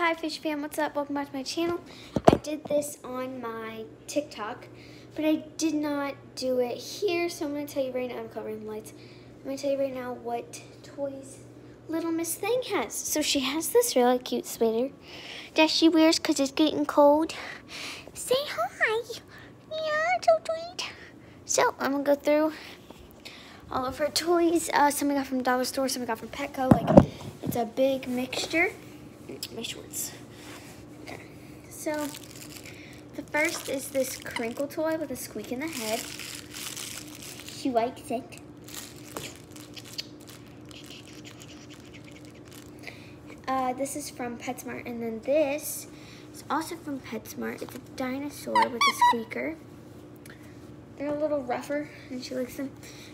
Hi Fish Fam, what's up? Welcome back to my channel. I did this on my TikTok, but I did not do it here, so I'm going to tell you right now. I'm covering the lights. I'm going to tell you right now what toys Little Miss Thing has. So she has this really cute sweater that she wears because it's getting cold. Say hi. Yeah, so sweet. So I'm going to go through all of her toys. Some I got from Dollar Store, some I got from Petco. Like, it's a big mixture. My shorts. Okay. So, the first is this crinkle toy with a squeak in the head. She likes it. This is from PetSmart, and then this is also from PetSmart. It's a dinosaur with a squeaker. They're a little rougher, and she likes them.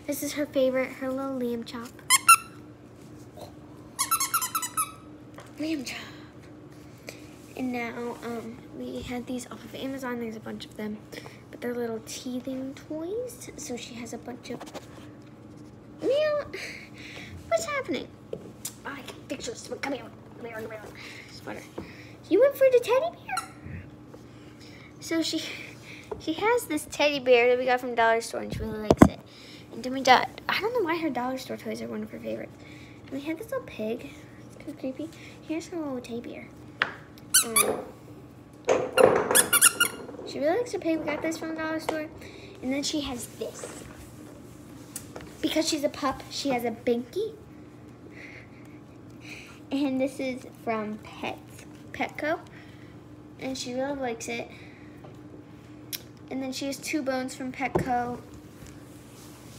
This is her favorite, her little lamb chop. Lamb chop. And now, we had these off of Amazon. There's a bunch of them, but they're little teething toys. So she has a bunch of, what's happening? Oh, I can fix this. Come here. Come here. Sweater. You went for the teddy bear? So she has this teddy bear that we got from Dollar Store, and she really likes it. And then we got, I don't know why her Dollar Store toys are one of her favorites. And we had this little pig. It's kind of creepy. Here's her little teddy bear. She really likes her pig. We got this from the Dollar Store. And then she has this. Because she's a pup, she has a Binky. And this is from Petco. And she really likes it. And then she has two bones from Petco.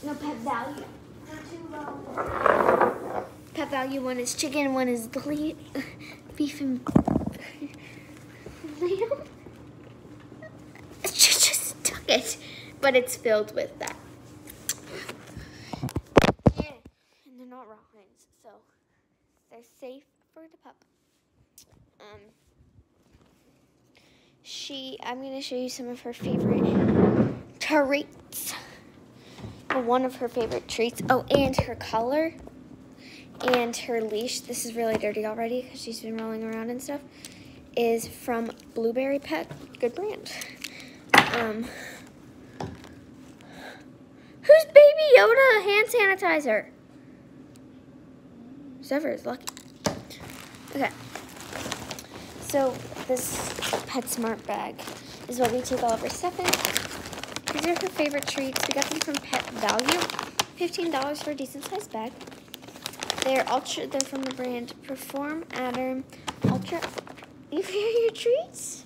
No, Pet Value. Two bones. Pet Value, one is chicken, one is beef and lamb. She just took it, but it's filled with that. And they're not raw hens, so they're safe for the pup. I'm going to show you some of her favorite treats. Well, one of her favorite treats. Oh, and her collar and her leash. This is really dirty already because she's been rolling around and stuff. Is from Blueberry Pet. Good brand. Who's Baby Yoda hand sanitizer? Whoever is lucky. Okay. So this PetSmart bag is what we take all of her stuff in. These are her favorite treats. We got them from Pet Value. $15 for a decent sized bag. They're from the brand Perform Adam Ultra. Inferior treats?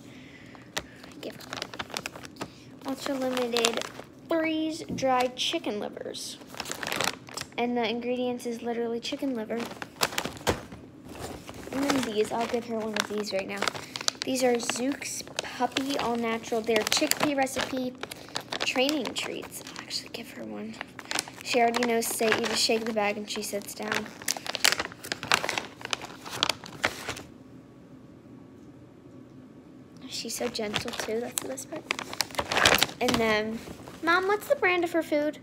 Ultra limited freeze dried chicken livers. And the ingredients is literally chicken liver. And then these, I'll give her one of these right now. These are Zook's Puppy All Natural. They're chickpea recipe training treats. I'll actually give her one. She already knows you just shake the bag and she sits down. She's so gentle too, that's the best part. And then, Mom, what's the brand of her food?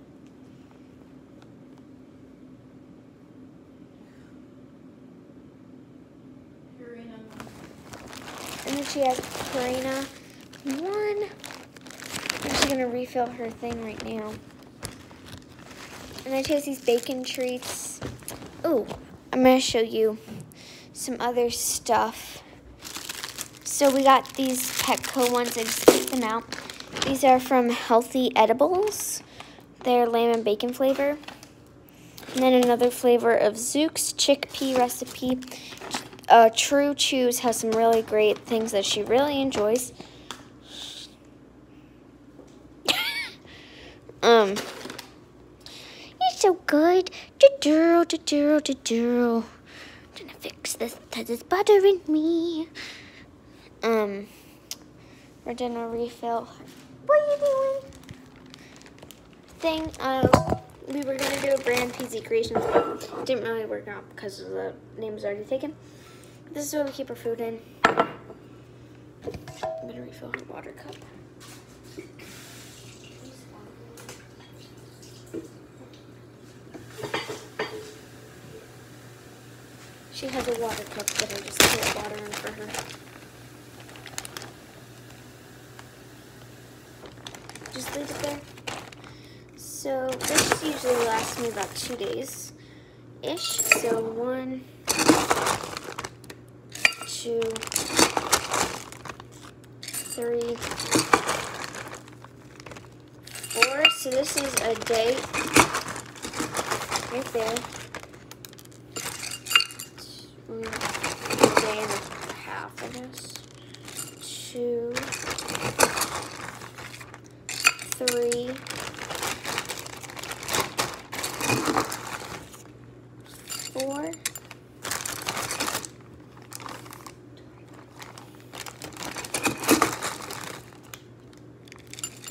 Purina. And then she has Purina 1. I'm actually gonna refill her thing right now. And then she has these bacon treats. Ooh, I'm gonna show you some other stuff. So we got these Petco ones. I just picked them out. These are from Healthy Edibles. They're lamb and bacon flavor. And then another flavor of Zook's chickpea recipe. True Chews has some really great things that she really enjoys. It's so good. I'm gonna fix this because it's bothering me. We're gonna refill. What are you doing? We were gonna do a brand PZ Creations, but it didn't really work out because the name was already taken. This is where we keep our food in. I'm gonna refill her water cup. She has a water cup that I just pour water in for her. just leave it there. So this usually lasts me about 2 days-ish. So 1, 2, 3, 4. So this is a day right there. A day and a half, I guess. 2, 3, 4,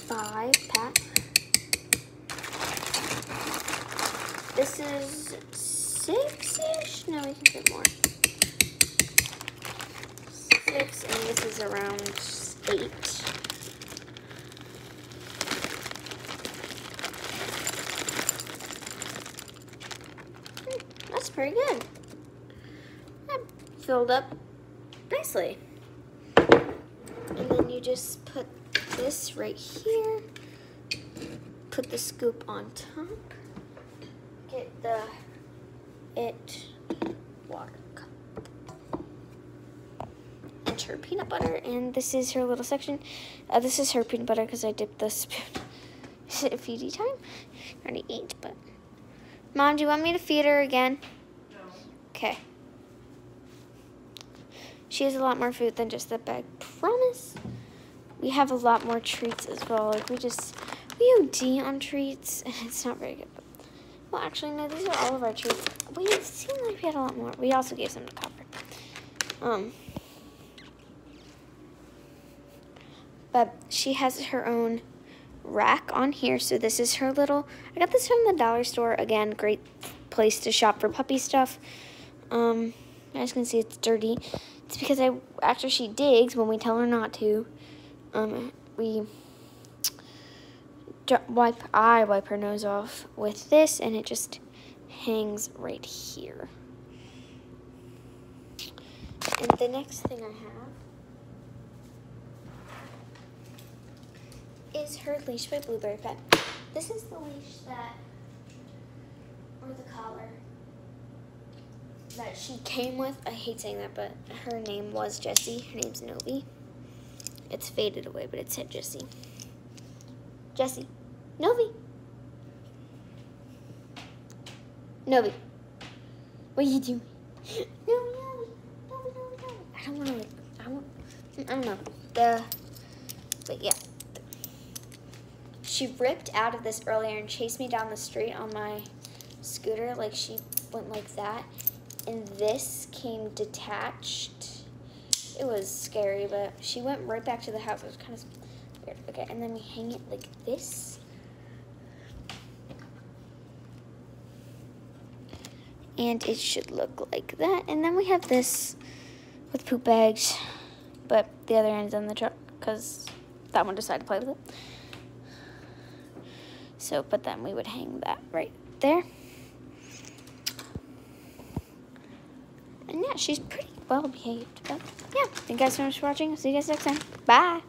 5, Pat. This is 6-ish? No, we can get more. 6, and this is around 8. That's pretty good. That filled up nicely. And then you just put this right here. Put the scoop on top. Get the water cup. And her peanut butter. And this is her little section. This is her peanut butter because I dipped the spoon. Is it feeding time? I already ate, but. Mom, do you want me to feed her again? No. Okay. She has a lot more food than just that bag. Promise. We have a lot more treats as well. Like we OD on treats, and it's not very good. But, well, actually, no, these are all of our treats. It seemed like we had a lot more. We also gave some to Copper. But she has her own rack on here. So this is her little, I got this from the dollar store. Again, great place to shop for puppy stuff. As you can see, it's dirty. It's because after she digs, when we tell her not to, I wipe her nose off with this, and it just hangs right here. And the next thing I have is her leash by Blueberry Pet. This is the leash or the collar that she came with. I hate saying that, but her name was Jessie. Her name's Novi. It's faded away, but it said Jessie. Jessie. Novi. Novi. What are you doing? Novi. I don't want to, I don't know. But yeah. She ripped out of this earlier and chased me down the street on my scooter. Like, she went like that. And this came detached. It was scary, but she went right back to the house. It was kind of weird. Okay, and then we hang it like this. And it should look like that. And then we have this with poop bags, but the other end's on the truck because that one decided to play with it. So, but then we would hang that right there. And yeah, she's pretty well behaved. But yeah, thank you guys so much for watching. I'll see you guys next time. Bye.